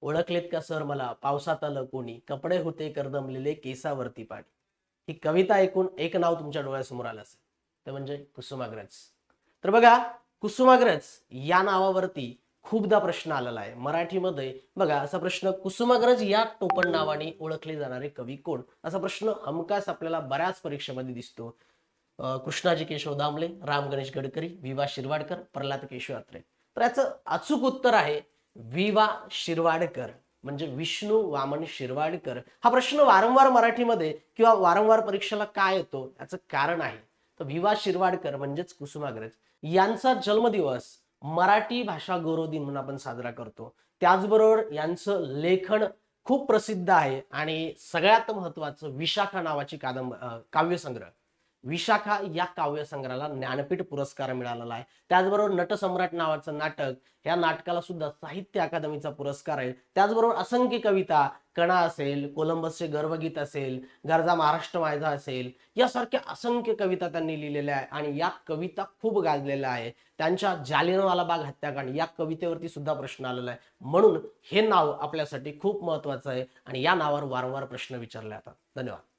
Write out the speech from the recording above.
ओळखलेत का सर मला, पावसात आलं कोणी, कपडे होते करदमलेले केसावरती पाणी. ही कविता ऐकून एक नाव तुमच्या डोळ्यासमोर आलं असेल, ते म्हणजे कुसुमाग्रज. तर बघा, कुसुमाग्रज या नावावरती खूपदा प्रश्न आलेला आहे मराठीमध्ये. बघा, असा प्रश्न, कुसुमाग्रज या टोपण नावाने ओळखले जाणारे कवी कोण, असा प्रश्न हमखास आपल्याला बऱ्याच परीक्षेमध्ये दिसतो. कृष्णाजी केशव दामले, राम गणेश गडकरी, वि.वा. शिरवाडकर, प्रल्हाद केशव यात्रे. तर याचं अचूक उत्तर आहे वि.वा. शिरवाडकर, म्हणजे विष्णू वामन शिरवाडकर. हा प्रश्न वारंवार मराठीमध्ये किंवा वारंवार परीक्षेला का येतो याचं कारण आहे. तर वि.वा. शिरवाडकर म्हणजेच कुसुमाग्रज यांचा जन्मदिवस मराठी भाषा गौरव दिन म्हणून आपण साजरा करतो. त्याचबरोबर यांचं लेखन खूप प्रसिद्ध आहे आणि सगळ्यात महत्वाचं विशाखा नावाची काव्यसंग्रह, विशाखा या काव्यसंग्रहाला ज्ञानपीठ पुरस्कार मिळालेला आहे. त्याचबरोबर नटसम्राट नावाचं नाटक, या नाटकाला सुद्धा साहित्य अकादमीचा पुरस्कार आहे. त्याचबरोबर असंख्य कविता, कणा असेल, कोलंबसचे गर्वगीत असेल, गरजा महाराष्ट्र माझा असेल, यासारख्या असंख्य कविता त्यांनी लिहिलेल्या आहे आणि या कविता खूप गाजलेल्या आहे. त्यांच्या जालियनवाला बाग हत्याकांड या कवितेवरती सुद्धा प्रश्न आलेला आहे. म्हणून हे नाव आपल्यासाठी खूप महत्वाचं आहे आणि या नावावर वारंवार प्रश्न विचारले जातात. धन्यवाद.